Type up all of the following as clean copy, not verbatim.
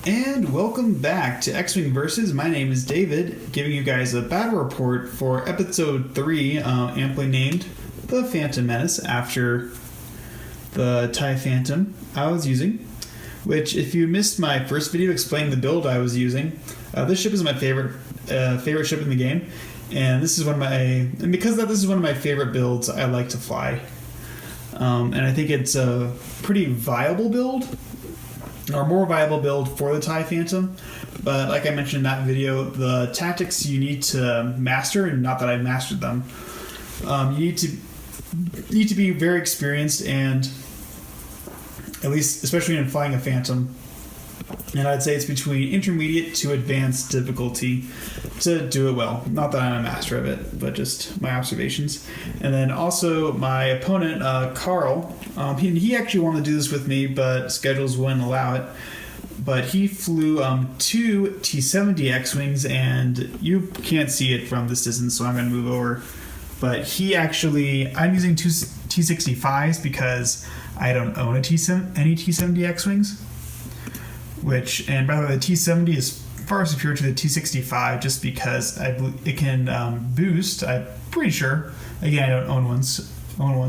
And welcome back to X-Wing Versus. My name is David, giving you guys a battle report for Episode 3, amply named The Phantom Menace, after the TIE Phantom I was using. Which, if you missed my first video explaining the build I was using, this ship is my favorite ship in the game, and this is one of my favorite builds I like to fly. And I think it's a pretty viable build, or more viable build for the TIE Phantom. But like I mentioned in that video, the tactics you need to master, and not that I've mastered them, you need to be very experienced, and at least, especially in flying a Phantom, and I'd say it's between intermediate to advanced difficulty to do it well. Not that I'm a master of it, but just my observations. And then also my opponent, Carl, he actually wanted to do this with me, but schedules wouldn't allow it. But he flew two T70 Xwings, and you can't see it from this distance, so I'm going to move over. But I'm using two T65s because I don't own any T70 Xwings. And by the way, the T70 is far superior to the T65 just because it can boost. I'm pretty sure. Again, I don't own one,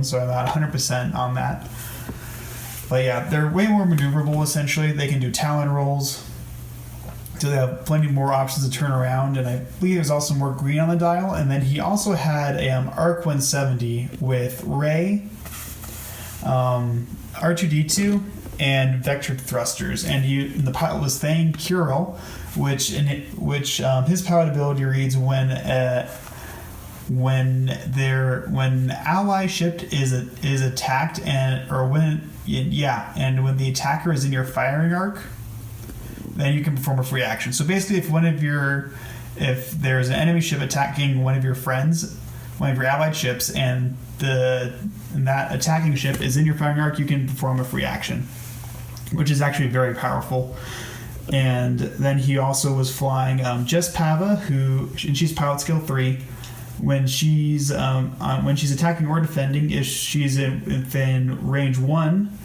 so I'm not 100% on that. But yeah, they're way more maneuverable. Essentially, they can do Talon rolls, so they have plenty more options to turn around. And I believe there's also more green on the dial. And then he also had a ARC 170 with Rey, R2D2. And vector thrusters, and the pilot was Thane Curel, which his pilot ability reads when ally ship is attacked and when the attacker is in your firing arc, then you can perform a free action. So basically, if there's an enemy ship attacking one of your allied ships, and that attacking ship is in your firing arc, you can perform a free action, which is actually very powerful. And then he also was flying Jess Pava, and she's pilot skill 3. When she's attacking or defending, if she's in range 1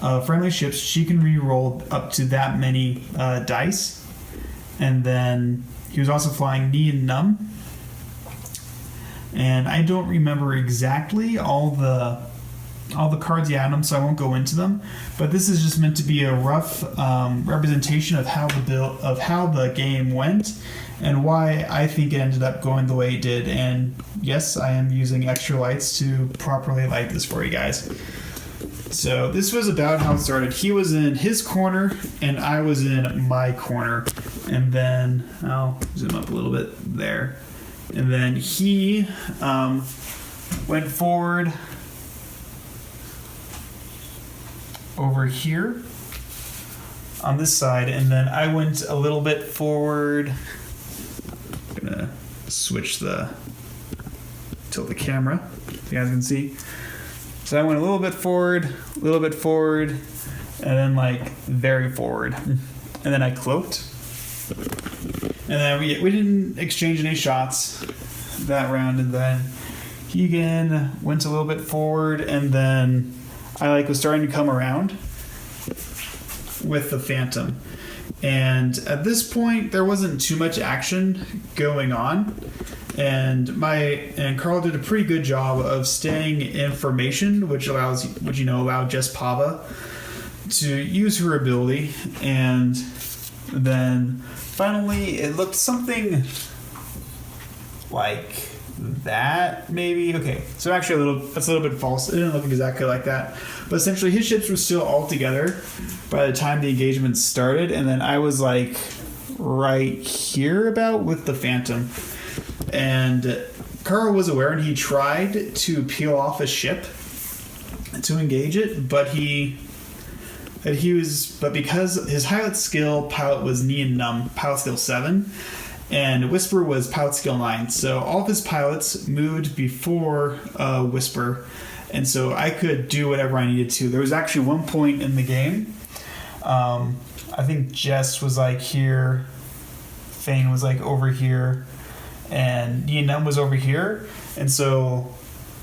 of friendly ships, she can re-roll up to that many dice. And then he was also flying Knee and Numb. And I don't remember exactly all the cards he had on them, so I won't go into them. But this is just meant to be a rough representation of how the game went, and why I think it ended up going the way it did. And yes, I am using extra lights to properly light this for you guys. So this was about how it started. He was in his corner, and I was in my corner. And then I'll zoom up a little bit there. And then he went forward over here on this side, and then I went a little bit forward. I'm gonna tilt the camera so you guys can see. So I went a little bit forward, and then very forward, and then I cloaked. And then we didn't exchange any shots that round, and then he again went a little bit forward, and then I was starting to come around with the Phantom. And at this point, there wasn't too much action going on, and Carl did a pretty good job of staying in formation, which allowed Jess Pava to use her ability. And then finally, it looked something like that, maybe. Okay, so actually that's a little bit false. It didn't look exactly like that, but essentially his ships were still all together by the time the engagement started, and then I was right here about with the Phantom, and Carl was aware, and he tried to peel off a ship to engage it, but because his pilot was Knee and Numb, pilot skill 7, and Whisper was pilot skill 9. So all of his pilots moved before Whisper, and so I could do whatever I needed to. There was actually one point in the game, I think Jess was here, Thane was over here, and Knee and Numb was over here, and so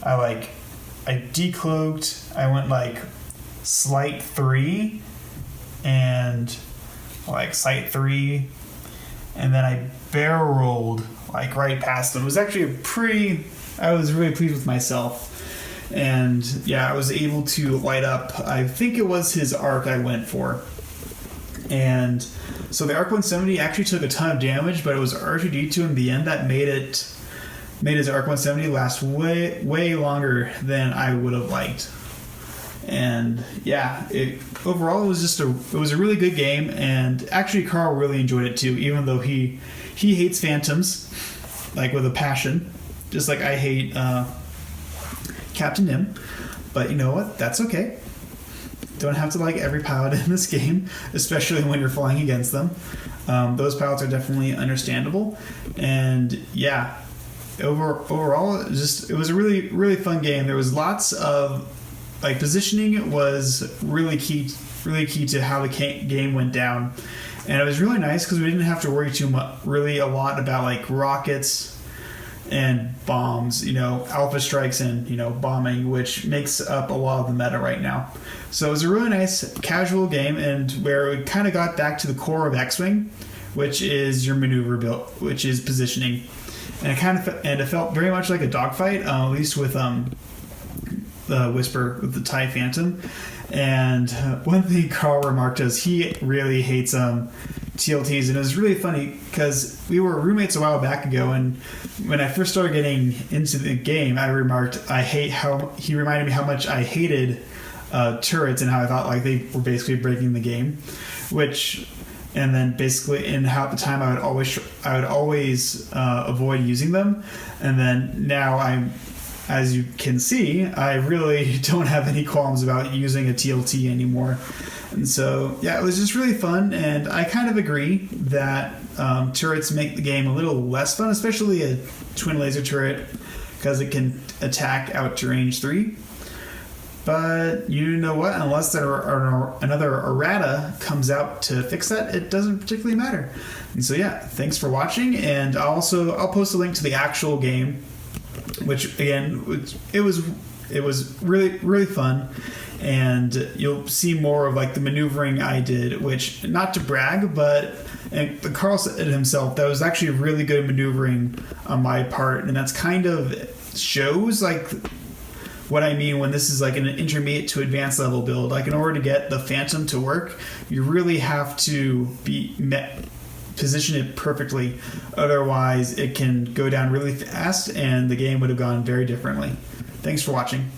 I decloaked. I went slight 3, and like Site 3, and then I barrel rolled like right past them. It was actually I was really pleased with myself. And yeah, I was able to light up, I think it was his arc I went for. And so the Arc 170 actually took a ton of damage, but it was R2D2 in the end that made his Arc 170 last way longer than I would have liked. And yeah, overall it was a really good game, and actually Carl really enjoyed it too, even though he hates Phantoms like with a passion, just like I hate Captain Nim. But you know what? That's okay. Don't have to like every pilot in this game, especially when you're flying against them. Those pilots are definitely understandable. And yeah, overall, it was a really, really fun game. There was lots of like positioning was really key to how the game went down. And it was really nice because we didn't have to worry really a lot about like rockets and bombs, alpha strikes and, bombing, which makes up a lot of the meta right now. So it was a really nice casual game, and where it kind of got back to the core of X-Wing, which is your maneuver build, which is positioning. And it felt very much like a dogfight, at least with the Whisper with the TIE Phantom. And one thing Carl remarked is he really hates TLTs, and it was really funny because we were roommates a while back ago, and when I first started getting into the game, I remarked he reminded me how much I hated turrets and how I thought like they were basically breaking the game, and then basically in how at the time I would always avoid using them, and then now as you can see, I really don't have any qualms about using a TLT anymore. And so, yeah, it was just really fun, and I kind of agree that turrets make the game a little less fun, especially a twin laser turret, because it can attack out to range 3. But you know what? Unless another errata comes out to fix that, it doesn't particularly matter. And so, yeah, thanks for watching, and I'll post a link to the actual game, which again, it was really, really fun, and you'll see more of like the maneuvering I did, which, not to brag, but Carl said himself, that was actually really good maneuvering on my part, and that's kind of shows like what I mean when this is like an intermediate to advanced level build. Like in order to get the Phantom to work, you really have to position it perfectly, otherwise it can go down really fast and the game would have gone very differently. Thanks for watching.